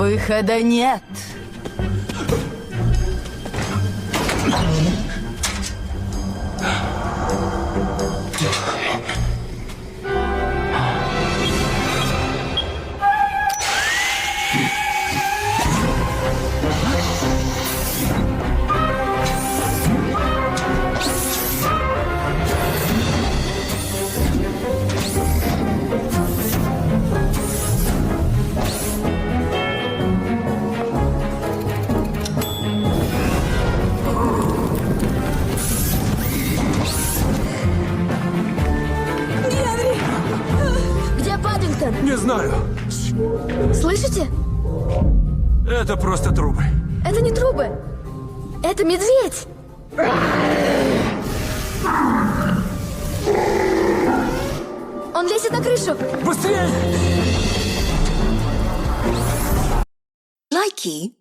Выхода нет. Где Паддингтон? Не знаю. Слышите? Это просто трубы. Это не трубы. Это медведь. Он лезет на крышу. Быстрее! Likey